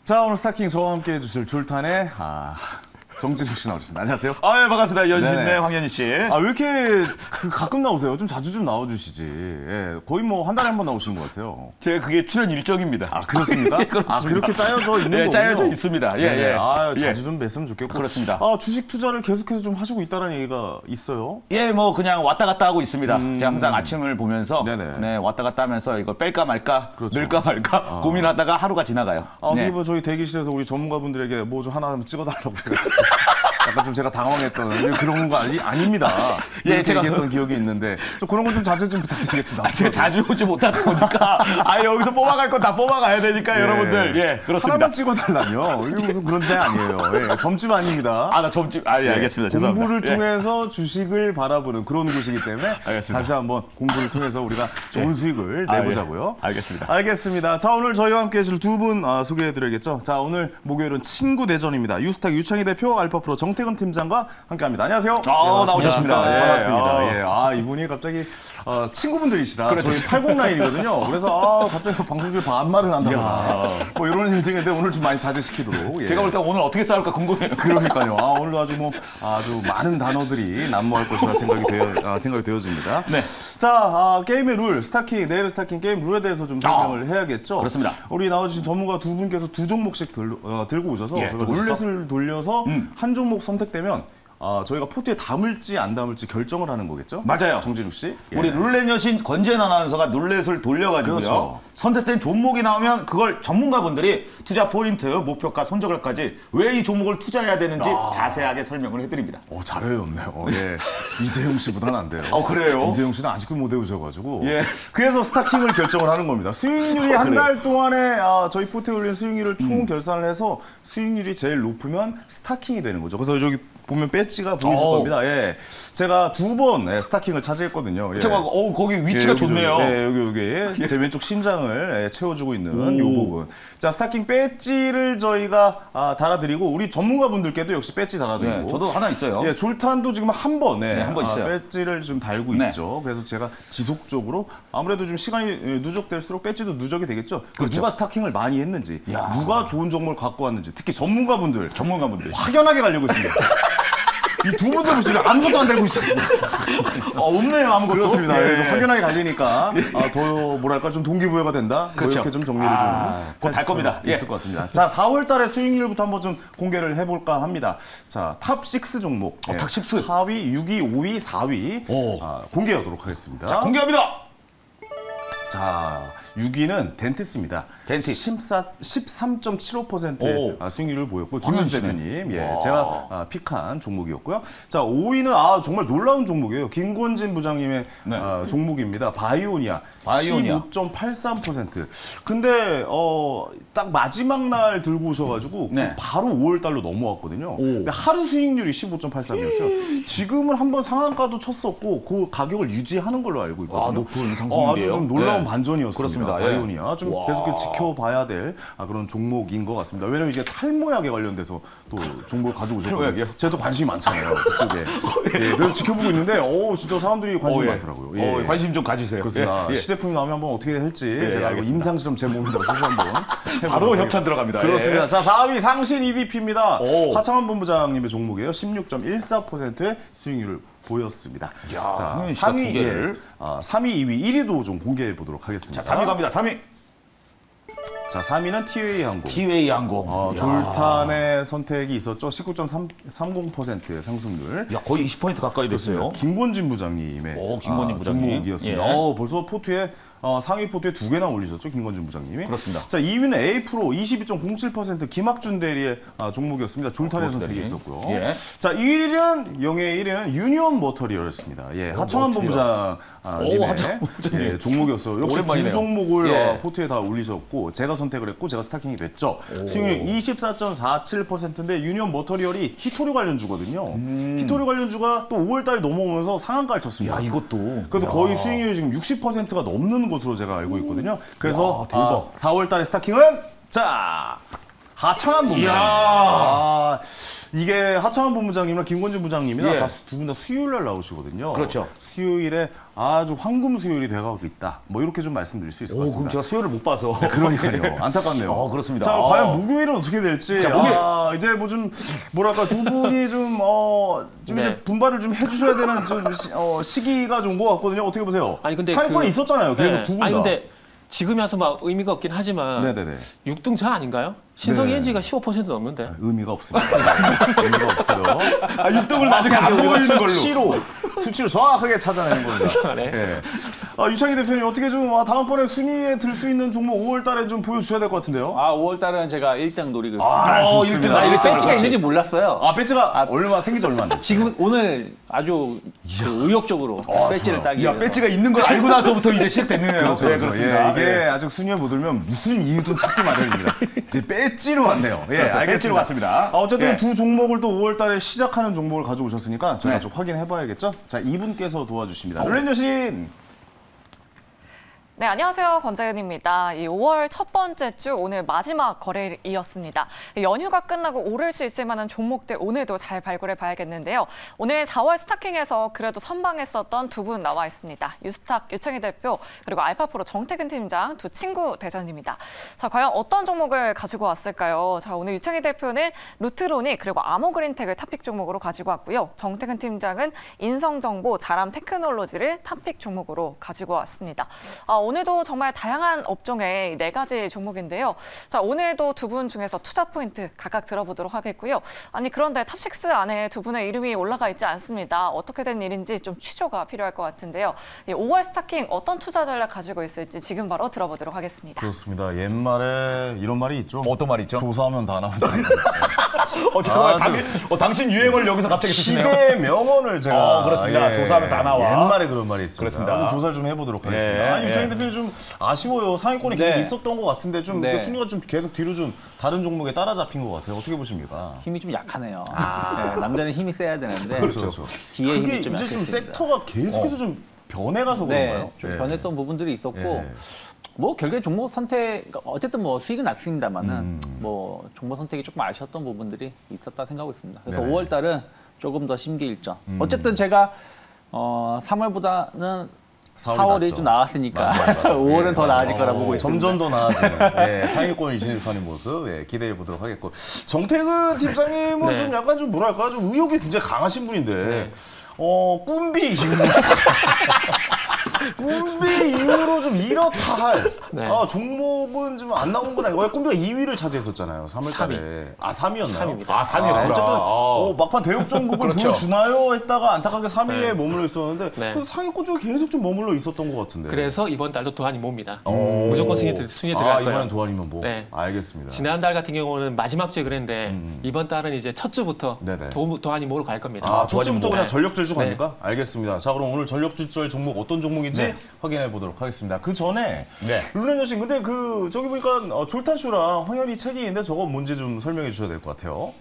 자, 오늘 스타킹 저와 함께 해주실 줄탄의 정진우 씨 나오셨습니다. 안녕하세요. 아, 예, 반갑습니다. 연신내 황현희 씨. 왜 이렇게 가끔 나오세요? 좀 자주 좀 나와주시지. 예, 거의 뭐 한 달에 한 번 나오시는 것 같아요. 제가 그게 출연 일정입니다. 아, 그렇습니까? 예, 그렇습니다. 그렇게 짜여져 있는 거군요. 짜여져 있습니다. 예. 자주 좀 뵀으면 좋겠고. 그렇습니다. 주식 투자를 계속해서 좀 하시고 있다는 얘기가 있어요. 예, 뭐 그냥 왔다 갔다 하고 있습니다. 제가 항상 아침을 보면서 왔다 갔다 하면서 이걸 뺄까 말까, 그렇죠. 넣을까 말까 고민하다가 하루가 지나가요. 어떻게 보면 저희 대기실에서 우리 전문가분들에게 뭐 좀 하나 찍어달라고 그래가지고 약간 좀 제가 당황했던 그런 거 아닙니다. 예, 제가 얘기했던 기억이 있는데 좀 그런 건 좀 자제 좀 부탁드리겠습니다. 제가 자주 오지 못하다 보니까 여기서 뽑아갈 건 다 뽑아가야 되니까 여러분들. 예, 그렇습니다. 하나만 찍어달라뇨. 이게 무슨 그런 데 아니에요. 예, 점집 아닙니다. 나 점집. 예, 알겠습니다. 죄송합니다. 공부를 통해서 주식을 바라보는 그런 곳이기 때문에 알겠습니다. 다시 한번 공부를 통해서 우리가 좋은 수익을 내보자고요. 알겠습니다. 자, 오늘 저희와 함께 해줄 두 분 소개해드려야겠죠. 자, 오늘 목요일은 친구 대전입니다. 유스탁 유창희 대표, 알파프로 정태근 팀장과 함께합니다. 안녕하세요. 나오셨습니다. 예, 반갑습니다. 이분이 갑자기 친구분들이시라 그렇죠. 저희 80 라인이거든요. 그래서 갑자기 방송 중에 반말을 한다거나 뭐 이런 일들인데 오늘 좀 많이 자제시키도록. 제가 볼 때 오늘 어떻게 싸울까 궁금해요. 그러니까요. 오늘도 아주 많은 단어들이 난무할 것이라 생각이 되어집니다. 네. 자, 게임의 룰, 네일 스타킹 게임 룰에 대해서 좀 설명을 해야겠죠. 그렇습니다. 우리 나와주신 전문가 두 분께서 두 종목씩 들고 오셔서 저희가 룰렛을 돌려서 한 종목 선택되면 저희가 포트에 담을지 안 담을지 결정을 하는 거겠죠? 맞아요. 정진우 씨. 우리 룰렛 여신 권재현 아나운서가 룰렛을 돌려가지고요. 그렇죠. 선택된 종목이 나오면 그걸 전문가분들이 투자 포인트, 목표가, 손절가까지 왜 이 종목을 투자해야 되는지 자세하게 설명을 해드립니다. 잘 외웠네요. 예. 이재용 씨보다는 안 돼요. 그래요? 이재용 씨는 아직도 못 외우셔가지고. 예. 그래서 스타킹을 결정을 하는 겁니다. 수익률이 한 달 동안에 저희 포트에 올린 수익률을 총 결산을 해서 수익률이 제일 높으면 스타킹이 되는 거죠. 그래서 저기 보면 배지가 보이실 겁니다. 예. 제가 두 번 스타킹을 차지했거든요. 예. 제가 거기 위치가 좋네요. 여기 제 왼쪽 심장을 채워주고 있는 이 부분. 자, 스타킹 배지를 저희가 달아드리고 우리 전문가분들께도 역시 배지 달아드리고. 네, 저도 하나 있어요. 예, 졸탄도 지금 한 번 있어요. 배지를 좀 달고 있죠. 그래서 제가 지속적으로 아무래도 좀 시간이 누적될수록 배지도 누적이 되겠죠. 그렇죠. 누가 스타킹을 많이 했는지, 누가 좋은 정보를 갖고 왔는지, 특히 전문가분들 확연하게 가려고 있습니다. 이 두 분도 보시죠. 아무것도 안 달고 있었습니다. 없네요, 아무것도. 그렇습니다. 좀 확연하게 갈리니까 더 좀 동기부여가 된다. 그렇죠. 이렇게 좀 정리를 곧 달 겁니다. 있을 것 같습니다. 자, 4월달에 수익률부터 한번 좀 공개를 해볼까 합니다. 자, 탑6 종목. 탑6. 4위, 6위, 5위, 4위 공개하도록 하겠습니다. 자, 공개합니다. 자, 6위는 덴티스입니다. 덴티스. 13.75%의 수익률을 보였고, 김현수 대표님, 제가 픽한 종목이었고요. 자, 5위는 정말 놀라운 종목이에요. 김권진 부장님의 종목입니다. 바이오니아. 15.83%. 근데 딱 마지막 날 들고 오셔가지고 바로 5월달로 넘어왔거든요. 근데 하루 수익률이 15.83이었어요. 지금은 한번 상한가도 쳤었고 그 가격을 유지하는 걸로 알고 있거든요. 높은 상승률이에요. 아주 좀 놀라운 반전이었습니다. 그렇습니다. 바이오니아 좀 계속 지켜봐야 될 그런 종목인 것 같습니다. 왜냐면 이제 탈모약에 관련돼서 또 종목을 가지고 오셨거든요. 제가 또 관심이 많잖아요. 그쪽에. 그래서 지켜보고 있는데 진짜 사람들이 관심이 많더라고요. 관심 좀 가지세요. 그렇습니다. 시제품이 나오면 한번 어떻게 할지 제가 임상실험 제 몸에다가 스스 한번 바로 협찬 들어갑니다. 그렇습니다. 자, 4위 상신 EDP입니다. 하창원 본부장님의 종목이에요. 16.14%의 수익률을 보였습니다. 자, 3위, 3위, 2위, 1위도 좀 공개해 보도록 하겠습니다. 자, 3위 갑니다. 3위. 자, 3위는 티웨이 항공. 티웨이 항공. 졸탄의 선택이 있었죠. 19.30%의 상승률. 거의 20% 가까이 됐어요. 김권진 부장님의 김권진 부장님. 종목이었습니다. 벌써 포트에 상위 포트에 2개나 올리셨죠, 김권진 부장님이. 그렇습니다. 자, 2위는 A프로 22.07% 김학준 대리의 종목이었습니다. 졸탄의 선택이 있었고요. 자, 1위는 영예의 1위는 유니온 머터리얼이었습니다. 하청환 본부장님의 종목이었어요. 역시 두 종목을 포트에 다 올리셨고 제가 선택을 했고 제가 스타킹이 됐죠. 수익률 24.47%인데 유니온 머터리얼이 히토류 관련주거든요. 히토류 관련주가 또 5월달에 넘어오면서 상한가를 쳤습니다. 이것도. 그래도 거의 수익률이 지금 60%가 넘는 것으로 제가 알고 있거든요. 그래서 대박. 4월달에 스타킹은 하창한 본부장. 이게 하창한 본부장님이랑 김건진 부장님이랑 두 분 다 수요일 날 나오시거든요. 그렇죠. 수요일에 아주 황금 수요일이 돼가고 있다. 뭐 이렇게 좀 말씀드릴 수 있을 것 같습니다. 그럼 제가 수요일을 못 봐서. 그러니까요. 안타깝네요. 그렇습니다. 자, 과연 목요일은 어떻게 될지. 자, 이제 뭐 좀 뭐랄까 두 분이 좀 이제 분발을 좀 해주셔야 되는 좀 시기가 좀 온 것 같거든요. 어떻게 보세요? 아니 근데 상위권에 있었잖아요. 계속 두 분 다. 아니 근데 지금이라서 막 의미가 없긴 하지만 네네네. 6등 저 아닌가요? 신성 ENG가 15% 넘는데. 의미가 없습니다. 의미가 없어요. 6등을 나중에 안 보여주는 걸로. 수치로 정확하게 찾아내는 겁니다. 네. 네. 유창희 대표님 어떻게 좀 다음번에 순위에 들 수 있는 종목 5월 달에 좀 보여주셔야 될 것 같은데요. 5월 달은 제가 1등 노리고 좋습니다. 1등. 이게 배지가 있는지 몰랐어요. 배지가 생긴 지 얼마 안 됐어요. 지금 오늘 아주 의욕적으로 배지를 따기 위해서. 배지가 있는 걸 알고 나서부터 이제 시작됐네요. 그렇죠. 네, 그렇습니다. 이게 아직 순위에 못 들면 무슨 이유든 찾기 마련입니다. 이제 배지로 왔네요. 그렇죠. 배지로 왔습니다. 어쨌든 두 종목을 또 5월 달에 시작하는 종목을 가져오셨으니까 저희가 좀 확인해봐야겠죠? 자, 이분께서 도와주십니다. 룰렛 여신. 네, 안녕하세요. 권자연입니다. 이 5월 첫 번째 주 오늘 마지막 거래일이었습니다. 연휴가 끝나고 오를 수 있을 만한 종목들 오늘도 잘 발굴해 봐야겠는데요. 오늘 4월 스타킹에서 그래도 선방했었던 두 분 나와 있습니다. 유스탁 유창희 대표 그리고 알파프로 정태근 팀장 두 친구 대전입니다. 자, 과연 어떤 종목을 가지고 왔을까요? 자, 오늘 유창희 대표는 루트로닉 그리고 아모그린텍을 탑픽 종목으로 가지고 왔고요. 정태근 팀장은 인성정보, 자람 테크놀로지를 탑픽 종목으로 가지고 왔습니다. 오늘도 정말 다양한 업종의 4가지 종목인데요. 자, 오늘도 두 분 중에서 투자 포인트 각각 들어보도록 하겠고요. 아니 그런데 탑6 안에 두 분의 이름이 올라가 있지 않습니다. 어떻게 된 일인지 좀 취조가 필요할 것 같은데요. 5월 스타킹 어떤 투자 전략 가지고 있을지 지금 바로 들어보도록 하겠습니다. 그렇습니다. 옛말에 이런 말이 있죠. 어떤 말이 있죠? 조사하면 다 나온다. 당신 유행을 여기서 갑자기 쓰시네요. 시대의 명언을 제가 그렇습니다. 조사하면 다 나와. 옛말에 그런 말이 있습니다. 그렇습니다. 조사를 좀 해보도록 하겠습니다. 유창희 대표님 좀 아쉬워요. 상위권에 계속 있었던 것 같은데 좀 순위가 좀 계속 뒤로 좀 다른 종목에 따라잡힌 것 같아요. 어떻게 보십니까? 힘이 좀 약하네요. 남자는 힘이 세야 되는데 그렇죠. 뒤에 힘이 그게 좀 이제 좀 약했습니다. 섹터가 계속해서 좀 변해가서 그런가요? 좀 변했던 부분들이 있었고 뭐 결국에 종목 선택 어쨌든 뭐 수익은 났습니다만은 뭐 종목 선택이 조금 아쉬웠던 부분들이 있었다 생각하고 있습니다. 그래서 5월 달은 조금 더 심기일전. 어쨌든 제가 3월보다는 4월이 좀 나왔으니까 5월은 더 나아질 거라 보고 있습니다. 점점 더 나아지는 상위권을 진입하는 모습 기대해 보도록 하겠고, 정태근 팀장님은 좀 약간 좀 뭐랄까 좀 의욕이 굉장히 강하신 분인데 꿈비 이후로 좀 이렇다 할 종목은 좀 안 나온 건 아니고, 꿈비가 2위를 차지했었잖아요. 3월달에. 3위였나요? 3위입니다. 3위였구나. 어쨌든 막판 대역 종목을 그렇죠. 보여주나요? 했다가 안타깝게 3위에 머물러 있었는데 네. 상위권 쪽에 계속 좀 머물러 있었던 것 같은데. 그래서 이번 달도 도안이 몹니다. 무조건 순위에 들어갈 거예요. 이번엔 도안이면 뭐. 네. 알겠습니다. 지난달 같은 경우는 마지막 주에 그랬는데 이번 달은 이제 첫 주부터 도안이 모로 갈 겁니다. 첫 주부터 그냥 네. 전력 질주 갑니까? 알겠습니다. 자, 그럼 오늘 전력 질주의 종목 어떤 종목인지 확인해 보도록 하겠습니다. 그 전에 룰렛 여신, 근데 저기 보니까 졸탄쇼랑 황현희 책이 있는데 저거 뭔지 좀 설명해 주셔야 될 것 같아요.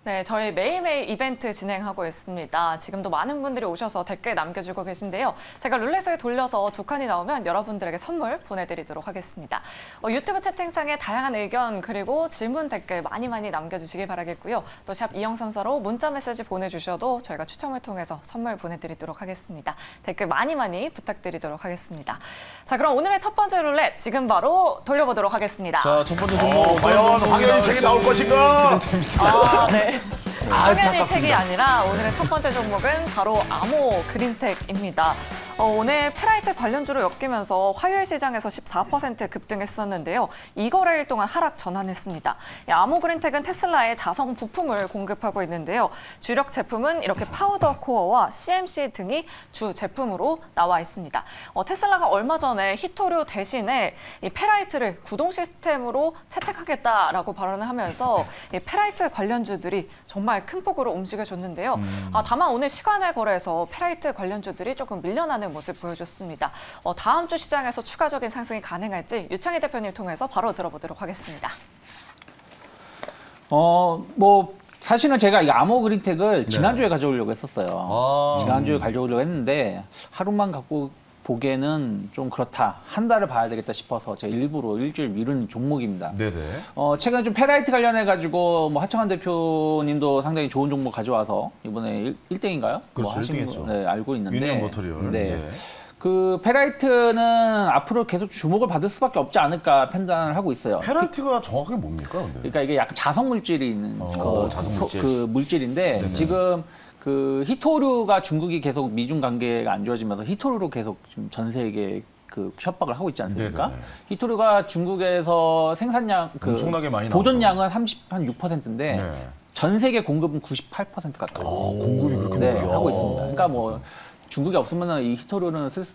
네, 저희 매일매일 이벤트 진행하고 있습니다. 지금도 많은 분들이 오셔서 댓글 남겨주고 계신데요. 제가 룰렛을 돌려서 2칸이 나오면 여러분들에게 선물 보내드리도록 하겠습니다. 유튜브 채팅창에 다양한 의견 그리고 질문 댓글 많이 남겨주시기 바라겠고요. 또 샵 2034로 문자 메시지 보내주셔도 저희가 추첨을 통해서 선물 보내드리도록 하겠습니다. 댓글 많이 부탁드리도록 하겠습니다. 자, 그럼 오늘의 첫 번째 룰렛 지금 바로 돌려보도록 하겠습니다. 자, 첫 번째 종목 과연 황현희 책이 나올 것인가? 네. 황현희 책이 아니라 오늘의 첫 번째 종목은 바로 아모그린텍입니다. 오늘 페라이트 관련주로 엮이면서 화요일 시장에서 14% 급등했었는데요. 2거래일 동안 하락 전환했습니다. 아모그린텍은 테슬라의 자성 부품을 공급하고 있는데요. 주력 제품은 이렇게 파우더 코어와 CMC 등이 주 제품으로 나와 있습니다. 테슬라가 얼마 전에 히토류 대신에 이 페라이트를 구동 시스템으로 채택하겠다라고 발언을 하면서 이 페라이트 관련주들이 정말 큰 폭으로 움직여줬는데요. 다만 오늘 시간의 거래에서 페라이트 관련주들이 조금 밀려나는 모습 보여줬습니다. 다음 주 시장에서 추가적인 상승이 가능할지 유창희 대표님 통해서 바로 들어보도록 하겠습니다. 뭐 사실은 제가 이 아모그린텍을 지난주에 가져오려고 했었어요. 지난주에 가져오려고 했는데 하루만 갖고 보기에는 좀 그렇다. 한 달을 봐야 되겠다 싶어서 제가 일부러 일주일 미룬 종목입니다. 네네. 최근에 좀 페라이트 관련해가지고 뭐 하청환 대표님도 상당히 좋은 종목 가져와서 이번에 1등인가요? 그렇죠, 1등했죠. 네, 알고 있는데. 유니언 모터리얼. 네. 예. 그 페라이트는 앞으로 계속 주목을 받을 수밖에 없지 않을까 판단을 하고 있어요. 페라이트가 정확하게 뭡니까? 근데? 그러니까 이게 약간 자성 물질이 있는 자성 물질. 그 물질인데 네네. 지금 그 히토류가 중국이 계속 미중 관계가 안 좋아지면서 히토류로 계속 지금 전 세계 그 협박을 하고 있지 않습니까? 네네. 히토류가 중국에서 생산량 그 엄청나게 많이 보존량은 한 6%인데 네. 전 세계 공급은 98% 가까이 공급이 그렇게 네, 높아요? 하고 있습니다. 그러니까 뭐 중국이 없으면 이 히토류는 쓸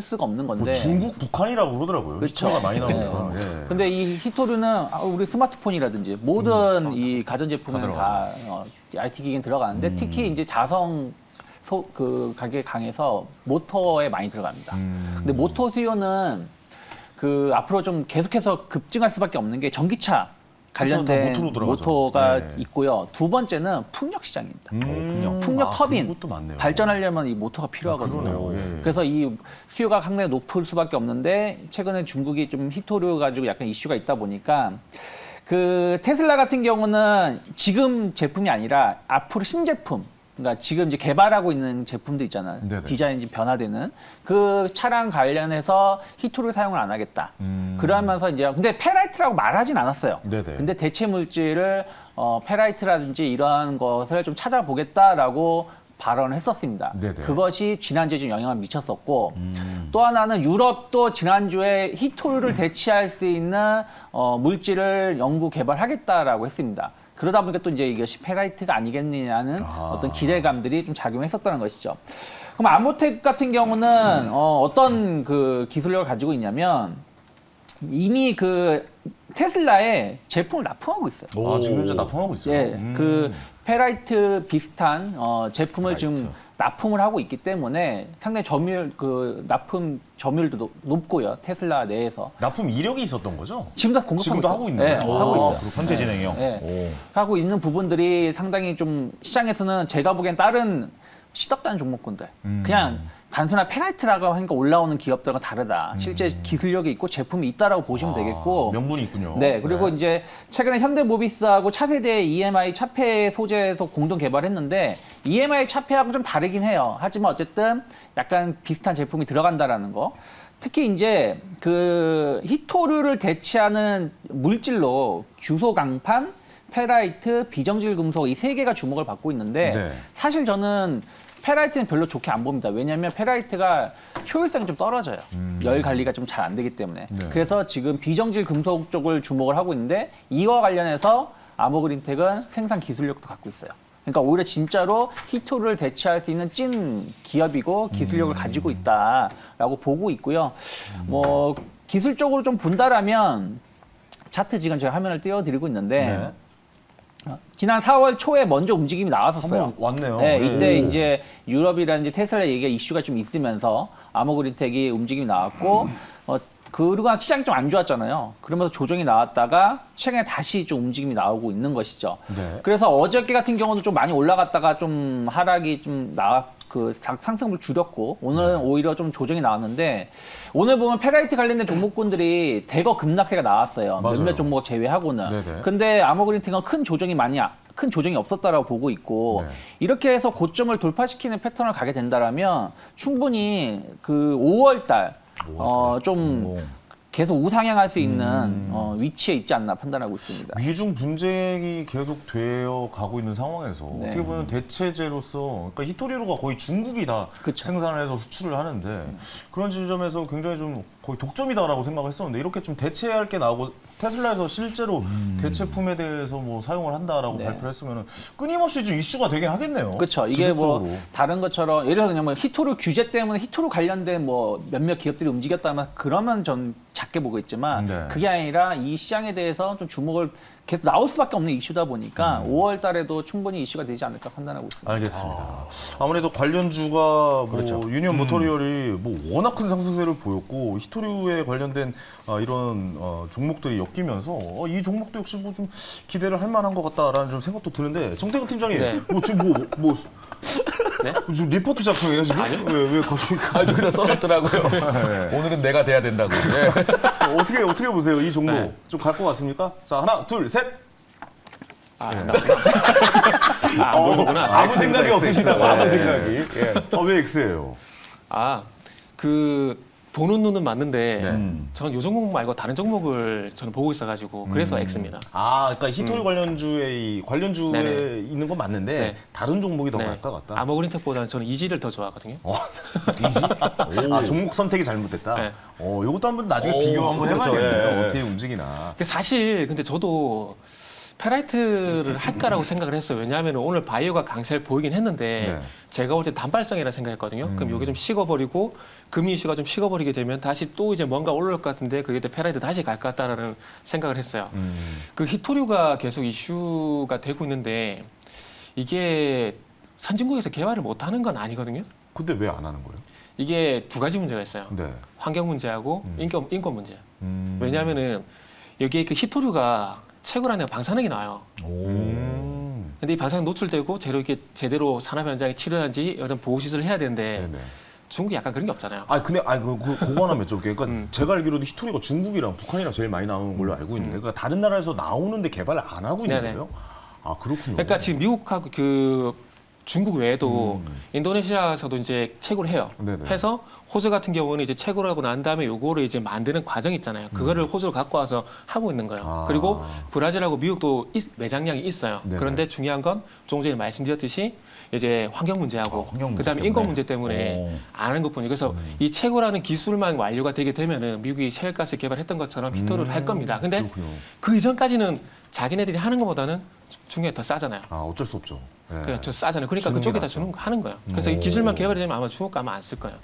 수가 없는 건데. 뭐 중국, 북한이라고 그러더라고요. 그렇죠. 히토가 많이 나오니까. 네. 예. 근데 이 히토류는 우리 스마트폰이라든지 모든 이 가전제품에는 다 IT 기기는 들어가는데 특히 이제 자성 그 가격이 강해서 모터에 많이 들어갑니다. 근데 모터 수요는 그 앞으로 좀 계속해서 급증할 수밖에 없는 게 전기차 관련된 모터가 네. 있고요. 두 번째는 풍력 시장입니다. 풍력 터빈 발전하려면 이 모터가 필요하거든요. 예. 그래서 이 수요가 상당히 높을 수밖에 없는데 최근에 중국이 좀 히토류 가지고 약간 이슈가 있다 보니까 그 테슬라 같은 경우는 지금 제품이 아니라 앞으로 신제품 그러니까 지금 이제 개발하고 있는 제품도 있잖아요. 네네. 디자인이 변화되는 그 차량 관련해서 히토류 사용을 안 하겠다. 그러면서 이제 근데 페라이트라고 말하진 않았어요. 네네. 근데 대체 물질을 페라이트라든지 이러한 것을 좀 찾아보겠다라고 발언을 했었습니다. 네네. 그것이 지난주에 좀 영향을 미쳤었고 또 하나는 유럽도 지난주에 히토류를 대체할 수 있는 물질을 연구 개발하겠다라고 했습니다. 그러다 보니까 또 이제 이것이 페라이트가 아니겠느냐는 어떤 기대감들이 좀 작용했었다는 것이죠. 그럼 아모텍 같은 경우는 어떤 그 기술력을 가지고 있냐면 이미 그 테슬라에 제품을 납품하고 있어요. 지금 현재 납품하고 있어요. 예, 그 페라이트 비슷한 제품을 지금 납품을 하고 있기 때문에 상당히 납품 점유율도 높고요. 테슬라 내에서. 납품 이력이 있었던 거죠? 지금도 지금도 하고 있는 거예요? 네, 하고 있어요. 현재 진행형. 네. 하고 있는 부분들이 상당히 좀 시장에서는 제가 보기엔 다른 시덥다는 종목군들 그냥 단순한 페라이트라고 하니까 올라오는 기업들과 다르다. 실제 기술력이 있고 제품이 있다라고 보시면 되겠고. 명분이 있군요. 네, 그리고 이제 최근에 현대모비스하고 차세대 EMI 차폐 소재에서 공동 개발했는데 EMI 차폐하고 좀 다르긴 해요. 하지만 어쨌든 약간 비슷한 제품이 들어간다라는 거. 특히 이제 그 히토류를 대체하는 물질로 규소 강판, 페라이트, 비정질 금속 이 세 개가 주목을 받고 있는데 사실 저는 페라이트는 별로 좋게 안 봅니다. 왜냐하면 페라이트가 효율성이 좀 떨어져요. 열 관리가 좀 잘 안 되기 때문에. 그래서 지금 비정질 금속 쪽을 주목을 하고 있는데 이와 관련해서 아모그린텍은 생산 기술력도 갖고 있어요. 그러니까 오히려 진짜로 히토류를 대체할 수 있는 찐 기업이고 기술력을 가지고 있다라고 보고 있고요. 뭐 기술적으로 좀 본다라면 차트 지금 제가 화면을 띄워드리고 있는데 지난 4월 초에 먼저 움직임이 나왔었어요. 한번 왔네요. 네, 이때 이제 유럽이라든지 테슬라 얘기가 이슈가 좀 있으면서 아모그린텍이 움직임이 나왔고 그러고 시장이 좀 안 좋았잖아요. 그러면서 조정이 나왔다가 최근에 다시 좀 움직임이 나오고 있는 것이죠. 그래서 어저께 같은 경우도 좀 많이 올라갔다가 좀 하락이 좀 상승을 줄였고 오늘은 오히려 좀 조정이 나왔는데 오늘 보면 페라이트 관련된 종목군들이 대거 급락세가 나왔어요. 몇몇 종목 제외하고는. 근데 아모그린텍은 큰 조정이 없었다라고 보고 있고 이렇게 해서 고점을 돌파시키는 패턴을 가게 된다라면 충분히 그 5월달 좀 계속 우상향할 수 있는 위치에 있지 않나 판단하고 있습니다. 미중 분쟁이 계속 되어 가고 있는 상황에서 어떻게 보면 대체제로서 그러니까 히토리로가 거의 중국이 다 생산을 해서 수출을 하는데 그런 지점에서 굉장히 좀 거의 독점이다라고 생각했었는데 이렇게 좀 대체할 게 나오고 테슬라에서 실제로 대체품에 대해서 뭐 사용을 한다라고 발표를 했으면 끊임없이 좀 이슈가 되긴 하겠네요. 그렇죠. 이게 뭐 다른 것처럼 예를 들어서 그냥 뭐 히토류 규제 때문에 히토류 관련된 뭐 몇몇 기업들이 움직였다면 그러면 전 작게 보겠지만 그게 아니라 이 시장에 대해서 좀 주목을 계속 나올 수밖에 없는 이슈다 보니까 5월 달에도 충분히 이슈가 되지 않을까 판단하고 있습니다. 알겠습니다. 아무래도 관련주가 뭐 유니언 모터리얼이 뭐 워낙 큰 상승세를 보였고 히토류에 관련된 이런 종목들이 엮이면서 이 종목도 역시 뭐 좀 기대를 할 만한 것 같다라는 좀 생각도 드는데 정태근 팀장님 뭐 지금 뭐 네? 지금 리포트 작성해요 지금? 아니요. 왜 갑자기? 아주 그냥 써놨더라고요. 네. 오늘은 내가 돼야 된다고. 네. 어떻게 보세요 이 종목? 네. 좀 갈 것 같습니까? 자 하나 둘 셋. 아무 생각이 없으시다고. 아무 생각이. 예. 왜 X예요? 보는 눈은 맞는데 저는 요 종목 말고 다른 종목을 저는 보고 있어가지고 그래서 X입니다. 그러니까 히토리 관련주에 네네. 있는 건 맞는데 네. 다른 종목이 더 네. 갈까 같다. 아머그린텍보다는 저는 이지를 더 좋아하거든요. 이지? 종목 선택이 잘못됐다. 네. 이것도 한번 나중에 비교 한번 그렇죠. 해봐야겠네요. 예. 어떻게 움직이나. 사실 근데 저도 페라이트를 할까라고 생각을 했어요. 왜냐하면 오늘 바이오가 강세를 보이긴 했는데 제가 볼 때 단발성이라 생각했거든요. 그럼 이게 좀 식어버리고 금리 이슈가 좀 식어버리게 되면 다시 또 이제 뭔가 올라올 것 같은데 그게 또 페라이트 다시 갈 것 같다라는 생각을 했어요. 그 히토류가 계속 이슈가 되고 있는데 이게 선진국에서 개발을 못하는 건 아니거든요. 근데 왜 안 하는 거예요? 이게 두 가지 문제가 있어요. 네. 환경 문제하고 인권 문제. 왜냐하면은 여기에 그 히토류가 채굴하면 방사능이 나와요. 근데 이 방사능 노출되고 제대로 산업 현장에 치료하는지 이런 보호 시설을 해야 되는데 네네. 중국이 약간 그런 게 없잖아요. 근데 그거 하나 여쭤볼게요. 그러니까 제가 알기로도 히토리가 중국이랑 북한이랑 제일 많이 나오는 걸로 알고 있는데 그러니까 다른 나라에서 나오는데 개발을 안 하고 있는 네네. 거예요? 그렇군요. 그러니까 지금 미국하고 중국 외에도 인도네시아에서도 이제 채굴을 해요. 네네. 해서 호주 같은 경우는 이제 채굴을 하고 난 다음에 요거를 이제 만드는 과정 있잖아요. 그거를 호주로 갖고 와서 하고 있는 거예요. 그리고 브라질하고 미국도 매장량이 있어요. 네네. 그런데 중요한 건 조금 전에 말씀드렸듯이 이제 환경 문제하고 환경 문제 그다음에 인권 문제 때문에 안 하는 것뿐이에요. 그래서 이 채굴하는 기술만 완료가 되게 되면은 미국이 셰일가스 개발했던 것처럼 히토리를 할 겁니다. 근데 그렇군요. 그 이전까지는 자기네들이 하는 것보다는 중국이 더 싸잖아요. 어쩔 수 없죠. 그렇죠. 싸잖아요. 그러니까 주는 그쪽에다 게 낫죠. 하는 거예요. 그래서 이 기술만 개발이 되면 아마 중국 가면 안 쓸 거예요.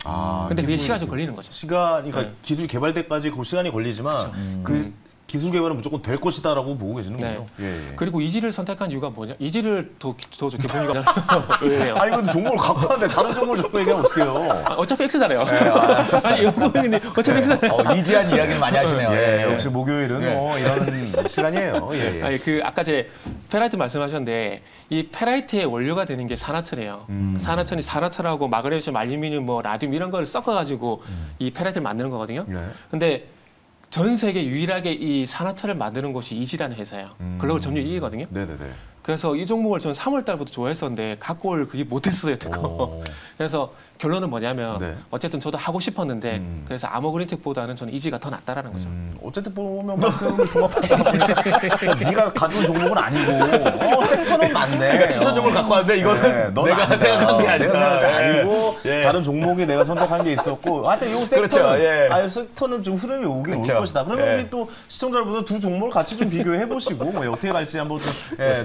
근데 그게 시간이 좀 걸리는 거죠. 그러니까 네. 기술 개발 때까지 그 시간이 걸리지만 그 기술 개발은 무조건 될 것이다라고 보고 계시는군요. 예. 그리고 이지를 선택한 이유가 뭐냐? 이지를 더 좋게 본 이유가 왜요? 아니 근데 종목을 갖고 왔는데 다른 종목을 자꾸 얘기하면 어떡해요? 어차피 X잖아요. 아니 근데 어차피 X잖아요. 이지한 이야기를 많이 하시네요. 역시 목요일은 이런 시간이에요. 아니 아까 제 페라이트 말씀하셨는데 이 페라이트의 원료가 되는 게 산화철이에요. 산화철하고 마그네슘, 알루미늄, 라듐 이런 걸 섞어가지고 이 페라이트를 만드는 거거든요. 근데 전 세계 유일하게 이 산화철을 만드는 곳이 이지라는 회사예요. 글로벌 점유율 1위거든요. 네네네. 그래서 이 종목을 저는 3월 달부터 좋아했었는데 갖고 올 그게 못했어요, 여태껏. 그래서 결론은 뭐냐면 어쨌든 저도 하고 싶었는데 그래서 아머그린텍보다는 저는 이지가 더 낫다라는 거죠. 어쨌든 보면 말씀을 종합하다 네가 가져온 종목은 아니고 섹터는 맞네. 추천 종목을 갖고 왔는데 이거는 내가 생각한 게 아니라. 내가 생각한 게 아니고 다른 종목이 내가 선택한 게 있었고 하여튼 이 섹터는 섹터는 좀 흐름이 오긴 올 것이다. 그러면 우리 또 시청자분들 두 종목을 같이 좀 비교해 보시고 어떻게 갈지 한번 좀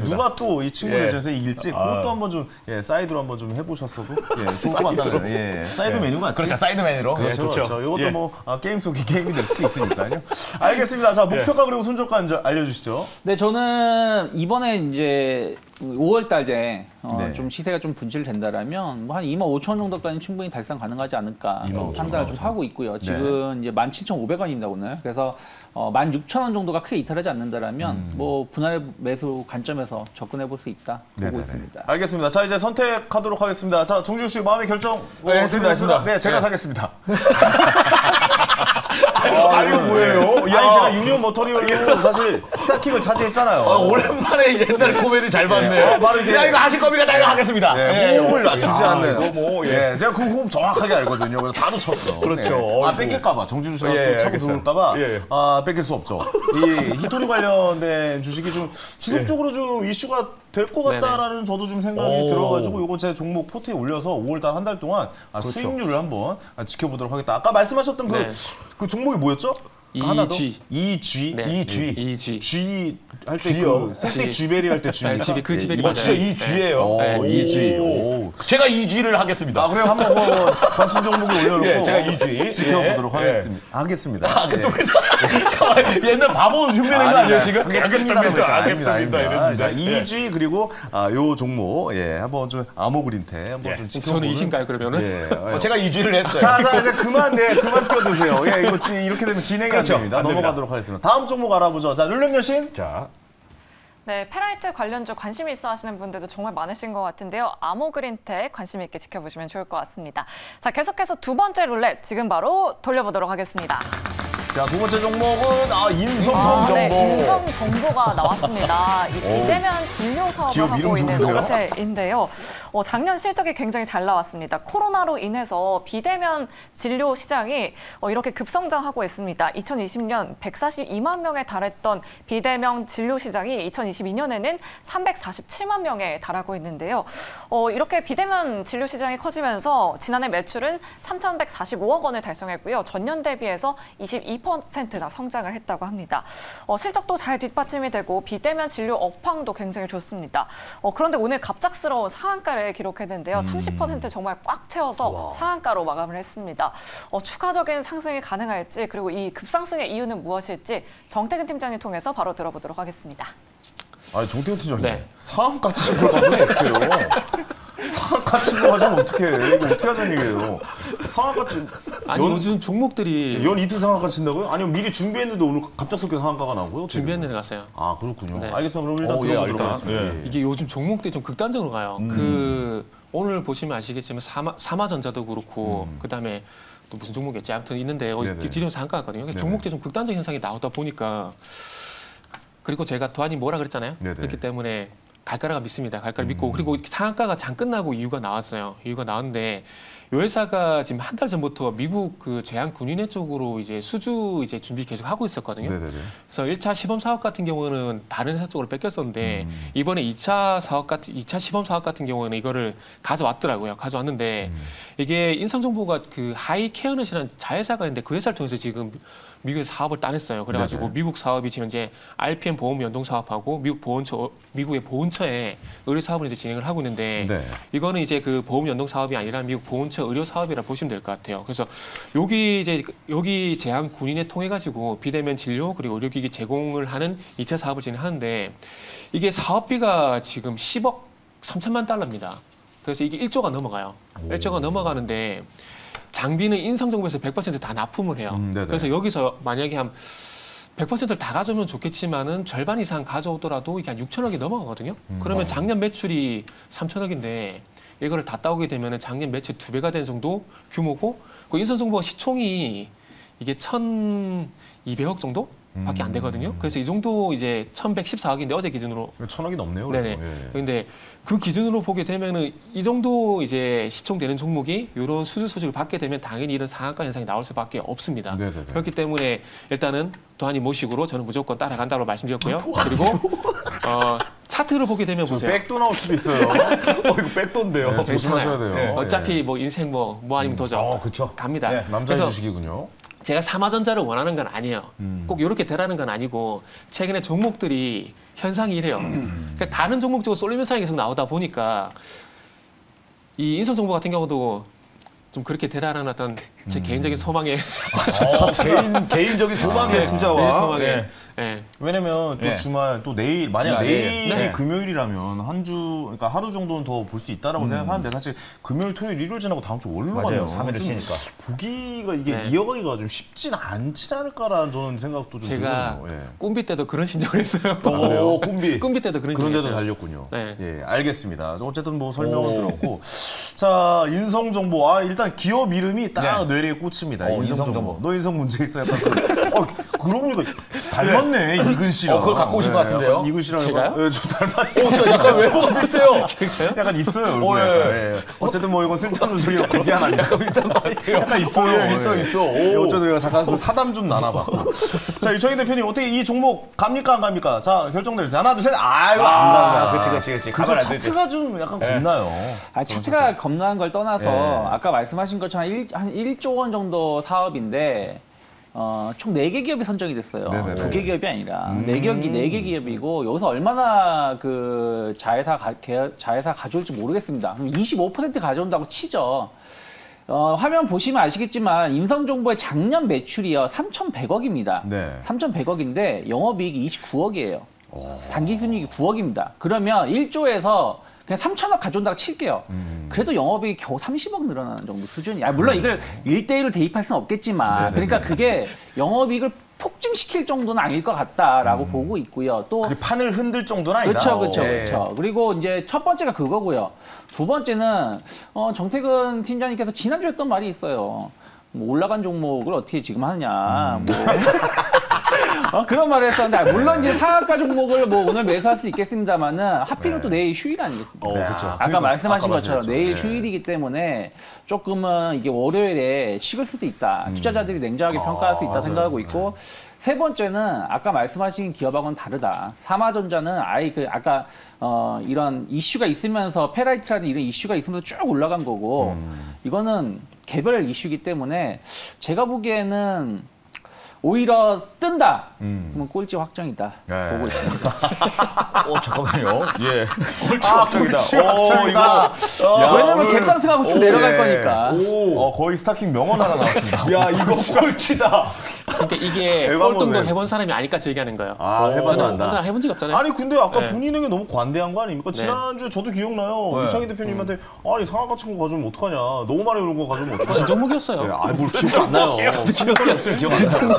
누가 또 이 친구 대전에서 이길지 그것도 한번 좀 사이드로 한번 좀 해보셨어도 좋을 것 같다는 사이드 메뉴 같지. 그렇죠. 사이드 메뉴로. 그렇죠. 이것도 게임 속의 게임이 될 수도 있으니까요. 알겠습니다. 자, 목표가 그리고 순저가 알려주시죠. 네, 저는 이번에 이제 5월 달에 좀 시세가 좀 분실된다라면 한 25,000원 정도까지는 충분히 달성 가능하지 않을까 판단을 좀 하고 있고요. 지금 이제 17,500원입니다 오늘. 그래서 16,000원 정도가 크게 이탈하지 않는다라면 분할 매수 관점에서 접근해 볼 수 있다 보고 있습니다. 알겠습니다. 자, 이제 선택하도록 하겠습니다. 자, 종준 씨 마음의 결정 했습니다. 네, 제가 사겠습니다. 이거 뭐예요? 제가 유니온 머터리얼로 사실 스타킹을 차지했잖아요. 오랜만에 옛날 코미디 잘 봤네. 바로 이게 이거 하실 겁니까? 나 이거 하겠습니다. 호흡을 낮추지 않는. 제가 그 호흡 정확하게 알거든요. 그래서 바로 쳤어. 그렇죠. 뺏길까봐 정준수 씨가 또 차고 들어올까봐 뺏길 수 없죠. 이 히토리 관련된 주식이 좀 지속적으로 좀 이슈가 될 것 같다라는 저도 좀 생각이 들어가지고 이거 제 종목 포트에 올려서 5월달 한 달 동안 수익률을 한번 지켜보도록 하겠다. 아까 말씀하셨던 그 종목이 뭐였죠? EG. EG. 네. EG. G 할 때 그 생태 쥐베리 할 때 쥐입니까? 그 쥐베리 진짜 EG예요. EG. 제가 EG를 하겠습니다. 그럼 한번 관심 종목을 올려놓고 제가 EG 지켜보도록 하겠습니다. 옛날 바보 흉내낸 거 아니에요 지금? 아닙니다. EG 그리고 요 종목 한번 좀 아모그린테 한번 좀 지켜보는. 저는 이신가요 그러면은? 제가 EG를 했어요. 자 이제 그만 껴드세요. 이거 이렇게 되면 진행이 안 됩니다. 넘어가도록 하겠습니다. 다음 종목 알아보죠. 자, 룰렘 여신. 자, 네, 페라이트 관련주 관심 있어 하시는 분들도 정말 많으신 것 같은데요. 아모그린텍 관심 있게 지켜보시면 좋을 것 같습니다. 자, 계속해서 두 번째 룰렛 지금 바로 돌려보도록 하겠습니다. 자, 두 번째 종목은 인성정보. 네, 인성정보가 나왔습니다. 이 비대면 진료 사업을 하고 있는 업체인데요. 작년 실적이 굉장히 잘 나왔습니다. 코로나로 인해서 비대면 진료 시장이 이렇게 급성장하고 있습니다. 2020년 142만 명에 달했던 비대면 진료 시장이 2022년에는 347만 명에 달하고 있는데요. 이렇게 비대면 진료 시장이 커지면서 지난해 매출은 3,145억 원을 달성했고요. 전년 대비해서 22%나 성장을 했다고 합니다. 실적도 잘 뒷받침이 되고 비대면 진료 업황도 굉장히 좋습니다. 그런데 오늘 갑작스러운 상한가를 기록했는데요. 30% 정말 꽉 채워서 상한가로 마감을 했습니다. 추가적인 상승이 가능할지 그리고 이 급상승의 이유는 무엇일지 정태근 팀장님 통해서 바로 들어보도록 하겠습니다. 아니, 정태근 팀장님. 네. 상한가 치고 가시면 어떡해요? 상한가 치고 가시면 어떡해. 이거 어떻게 하자는 얘기예요? 상한가 치... 아니, 요즘 종목들이 연 이틀 상한가 친다고요? 아니면 미리 준비했는데 오늘 갑작스럽게 상한가가 나고요? 준비했는데 갔어요. 아, 그렇군요. 네. 알겠습니다. 그럼 일단 들어보도록 하겠습니다. 이게 요즘 종목들이 좀 극단적으로 가요. 오늘 보시면 아시겠지만 사마전자도 그렇고 그다음에 또 무슨 종목이었지? 아무튼 있는데 뒤집어서 상한가 갔거든요. 종목들이 좀 극단적인 현상이 나오다 보니까 그리고 제가 도안이 뭐라 그랬잖아요. 그렇기 때문에 갈까라가 믿습니다. 갈까를 믿고 그리고 상한가가 장 끝나고 이유가 나왔어요. 이유가 나왔는데 이 회사가 지금 한 달 전부터 미국 그 제한군인회 쪽으로 이제 수주 이제 준비 계속 하고 있었거든요. 그래서 1차 시범 사업 같은 경우는 다른 회사 쪽으로 뺏겼었는데 이번에 2차 시범 사업 같은 경우는 이거를 가져왔더라고요. 가져왔는데 이게 인상정보가 그 하이케어넷이라는 자회사가 있는데 그 회사를 통해서 지금 미국에서 사업을 따냈어요. 그래가지고 미국 사업이 지금 이제 RPM 보험 연동 사업하고 미국의 보훈처에 의료 사업을 이제 진행을 하고 있는데 이거는 이제 그 보험 연동 사업이 아니라 미국 보훈처 의료 사업이라 보시면 될 것 같아요. 그래서 여기 제한 군인에 통해 가지고 비대면 진료 그리고 의료기기 제공을 하는 2차 사업을 진행하는데 이게 사업비가 지금 10억 3천만 달러입니다. 그래서 이게 1조가 넘어가요. 1조가 넘어가는데 장비는 인성정보에서 100% 다 납품을 해요. 그래서 여기서 만약에 한 100%를 다 가져오면 좋겠지만은 절반 이상 가져오더라도 이게 한 6천억이 넘어가거든요. 그러면 작년 매출이 3천억인데 이거를 다 따오게 되면은 작년 매출 2배가 되는 정도 규모고 그 인성정보가 시총이 이게 1,200억 정도? 밖에 안 되거든요. 그래서 이 정도 이제 1,114억인데 어제 기준으로 1,000억이 넘네요. 네네. 그런데 그 기준으로 보게 되면은 이 정도 이제 시총되는 종목이 이런 수주 소식을 받게 되면 당연히 이런 상한가 현상이 나올 수밖에 없습니다. 그렇기 때문에 일단은 도안이 모식으로 저는 무조건 따라간다고 말씀드렸고요. 그리고 차트를 보게 되면 보세요. 백도 나올 수도 있어요. 이거 백도인데요. 조심하셔야 돼요. 어차피 뭐 인생 뭐 아니면 도저 갑니다. 남자의 주식이군요. 제가 사마전자를 원하는 건 아니에요. 꼭 이렇게 되라는 건 아니고 최근에 종목들이 현상이 이래요. 그러니까 다른 종목 쪽으로 쏠림 현상이 계속 나오다 보니까 이 인성정보 같은 경우도 좀 그렇게 되라는 어떤 제 개인적인 소망에 개인적인 소망의 투자와 소망에 왜냐면 또 주말 또 내일 만약 내일이 금요일이라면 한 주 그러니까 하루 정도는 더 볼 수 있다라고 생각하는데 사실 금요일 토요일 일요일 지나고 다음 주 월요일 가면 3일을 쉬니까 보기가 이게 이어가기가 좀 쉽진 않지 않을까라는 저는 생각도 좀 제가 들거든요. 꿈비 때도 그런 심정을 했어요. 꿈비 때도 그런 그런 데도 심정을 달렸군요. 알겠습니다. 어쨌든 뭐 설명을 들었고 자 인성정보 일단 기업 이름이 딱 뇌리에 꽂힙니다. 인성정보. 너 인성 문제 있어? 약간 그러고 보니까 닮았네 이근 씨랑. 그걸 갖고 오신 것 같은데요? 이근 씨랑 제가요? 좀 닮았네. 저 약간 외모가 비슷해요. 약간 있어요. 얼굴에. 어쨌든 뭐 이건 쓸데없는 소리가 공개한 아니고 약간 있어요. 있어. 어쨌든 우리가 잠깐 그 사담 좀 나눠봤고. 자 유청희 대표님 어떻게 이 종목 갑니까 안 갑니까? 자 결정 내주세요. 하나 둘 셋. 이거 안 간다. 그렇지. 그죠 차트가 좀 약간 겁나요. 차트가 겁나는 걸 떠나서 아까 말씀하신 것처럼 한 1조 원 정도 사업인데 총 4개 기업이 선정이 됐어요. 2개 기업이 아니라 4개 기업이고 여기서 얼마나 그 자회사 가져올지 모르겠습니다. 25% 가져온다고 치죠. 화면 보시면 아시겠지만 인성정보의 작년 매출이요 3,100억입니다. 3,100억인데 영업이익이 29억이에요. 당기순이익이 9억입니다. 그러면 1조에서 그냥 3천억 가져온다고 칠게요. 그래도 영업이익이 겨우 30억 늘어나는 정도 수준이야. 물론 이걸 1대1로 대입할 수는 없겠지만 그러니까 그게 영업이익을 폭증시킬 정도는 아닐 것 같다라고 보고 있고요. 또 판을 흔들 정도는 아니다. 그렇죠. 그리고 이제 첫 번째가 그거고요. 두 번째는 정태근 팀장님께서 지난주에 했던 말이 있어요. 뭐 올라간 종목을 어떻게 지금 하느냐. 그런 말을 했었는데 물론 이제 상한가 종목을 뭐 오늘 매수할 수 있겠습니다만은 하필은 또 내일 휴일 아니겠습니까? 그렇죠. 아까 말씀하신 것처럼 내일 휴일이기 때문에 조금은 이게 월요일에 식을 수도 있다. 투자자들이 냉정하게 평가할 수 있다 생각하고 있고 세 번째는 아까 말씀하신 기업하고는 다르다. 삼화전자는 아예 아까 이런 이슈가 있으면서 페라이트라는 이런 이슈가 있으면서 쭉 올라간 거고 이거는 개별 이슈이기 때문에 제가 보기에는 오히려 뜬다. 그러면 꼴찌 확정이다. 보고 있습니다. 잠깐만요. 예. 꼴찌 확정이다. 왜냐면 갭 상승하고 쭉 내려갈 거니까. 거의 스타킹 명언 하나 나왔습니다. 야, 이거 꼴찌다. 그러니까 이게 꼴등도 해본 사람이 아니까 얘기하는 거예요. 해봐서 저는 혼자 해본 적이 없잖아요. 아니 근데 아까 본인에게 너무 관대한 거 아닙니까? 지난주에 저도 기억나요. 이창희 대표님한테 아니 상한가 친구 가져오면 어떡하냐. 너무 많이 오른 거 가져오면 어떡하냐. 무슨 종목이었어요? 뭘 기억도 안 나요. 기억이 없어요. 기억 안 나요.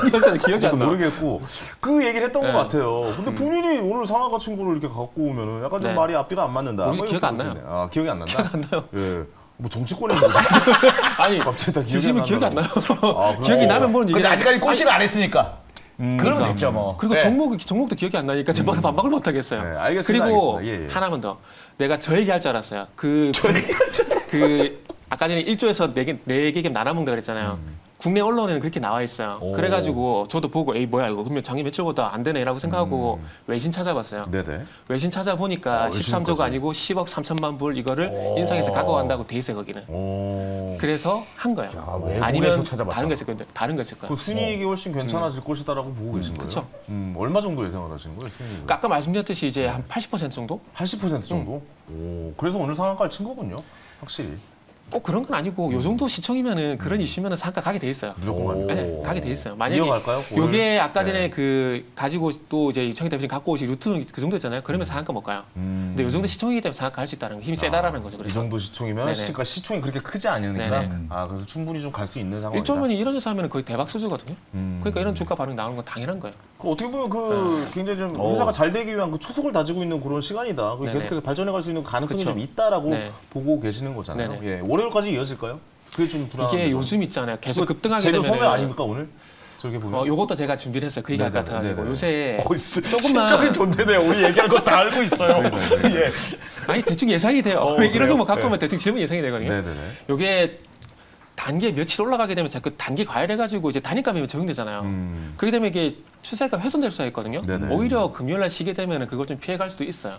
기억이 안 나. 모르겠고 그 얘기를 했던 것 같아요. 근데 본인이 오늘 상한가 친구를 이렇게 갖고 오면은 약간 좀 말이 앞뒤가 안 맞는다. 우리 기억 안 나요. 기억이 안 난다. 기억 안 나요. 예. 뭐 정치권에 있는 아니 갑자기 다 기억이 안 나요. 기억이 나면 뭐는 근데 아직까지 꼴찌를 안 했으니까. 그러면 됐죠 뭐. 그리고 종목도 기억이 안 나니까 제가 반박을 못 하겠어요. 알겠습니다. 그리고 알겠습니다. 예. 하나만 더. 내가 저 얘기할 줄 알았어요. 아까 전에 1조에서 4개 나눠먹는다 그랬잖아요. 국내 언론에는 그렇게 나와 있어요. 그래가지고 저도 보고 에이 뭐야 이거 그러면 작년 매출보다 안 되네라고 생각하고 외신 찾아봤어요. 네네. 외신 찾아보니까 13조가 아니고 10억 3천만 불 이거를 인상해서 갖고 간다고 돼 있어요 거기는. 그래서 한 거예요. 아니면 다른 거 있을 거예요. 다른 거 있을 거예요. 그 순이익이 훨씬 괜찮아질 것이다라고 보고 계신 거예요? 그렇죠. 얼마 정도 예상을 하시는 거예요? 순이익을? 그러니까 아까 말씀드렸듯이 이제 한 80% 정도? 80% 정도? 그래서 오늘 상한가를 친 거군요. 확실히. 꼭 그런 건 아니고 요 정도 시청이면은 그런 이슈면은 상가 가게 돼 있어요. 무조건 네, 가게 돼 있어요. 만약에 이어갈까요? 요게 아까 전에 가지고 또 이제 이창희 대표님 갖고 오신 루트는 그 정도였잖아요. 그러면 상한가 못 가요. 근데 요 정도 시청이기 때문에 상한가 할 수 있다는 거 힘이 세다라는 거죠. 그래서. 이 정도 시총이면 그러니까 시총이 그렇게 크지 않으니까 그래서 충분히 좀 갈 수 있는 상황이다. 1조면이 이런 회사 하면 거의 대박 수주거든요. 그러니까 이런 주가 반응 나오는 건 당연한 거예요. 어떻게 보면 굉장히 좀 회사가 잘 되기 위한 그 초석을 다지고 있는 그런 시간이다. 계속해서 발전해 갈 수 있는 가능성이 좀 있다라고 보고 계시는 거잖아요. 예, 월요일까지 이어질까요? 그게 좀 불안한 이게 요즘 있잖아요. 계속 급등하게 재료 되면 소멸 아닙니까 오늘? 저렇게 보면. 요것도 제가 준비를 했어요. 그 얘기할 것 같아가지고 요새 조금만 적인 존재네요. 우리 얘기할 거 다 알고 있어요. 예. 아니 대충 예상이 돼요. 이런 종목 갖고 오면 대충 질문 예상이 되거든요. 요게 단계 며칠 올라가게 되면 자꾸 단계 과열해가지고 이제 단위값이 적용되잖아요. 그렇게 되면 이게 추세가 훼손될 수가 있거든요. 오히려 금요일날 쉬게 되면 그걸 좀 피해갈 수도 있어요.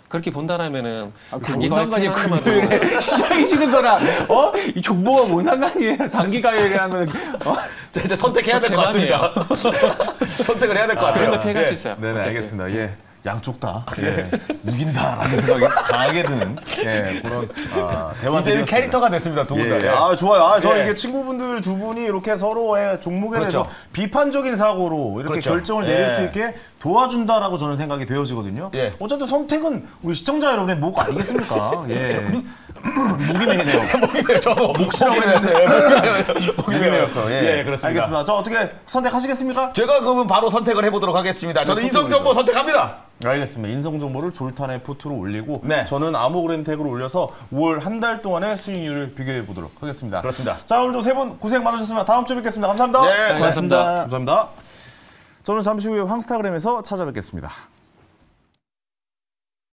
그렇게 본다라면은 단기 과열이 금요일에 시장이 지는 거랑 이 정보가 뭔 상관이에요? 단기 과열이라는 건 이제 선택해야 될 것 같습니다. 선택을 해야 될 것 같아요. 그런 걸 피해갈 수 있어요. 네네, 알겠습니다. 예. 양쪽 다 우긴다라는 생각이 강하게 드는 그런 대화들이었습니다. 이제 캐릭터가 됐습니다. 두 분 다. 좋아요. 저는 이게 친구분들 두 분이 이렇게 서로의 종목에 대해서 비판적인 사고로 이렇게 결정을 내릴 수 있게 도와준다라고 저는 생각이 되어지거든요. 어쨌든 선택은 우리 시청자 여러분의 목 아니겠습니까? 목이네요. 저도 목시라고 그랬는데 목이네였어. 그렇습니다. 알겠습니다. 저 어떻게 선택하시겠습니까? 제가 그러면 바로 선택을 해보도록 하겠습니다. 저는 인성정보 선택합니다. 알겠습니다. 인성정보를 졸탄의 포트로 올리고 저는 아모그랜텍으로 올려서 5월 한 달 동안의 수익률을 비교해 보도록 하겠습니다. 그렇습니다. 자, 오늘도 세 분 고생 많으셨습니다. 다음 주에 뵙겠습니다. 감사합니다. 고맙습니다. 감사합니다. 저는 잠시 후에 황스타그램에서 찾아뵙겠습니다.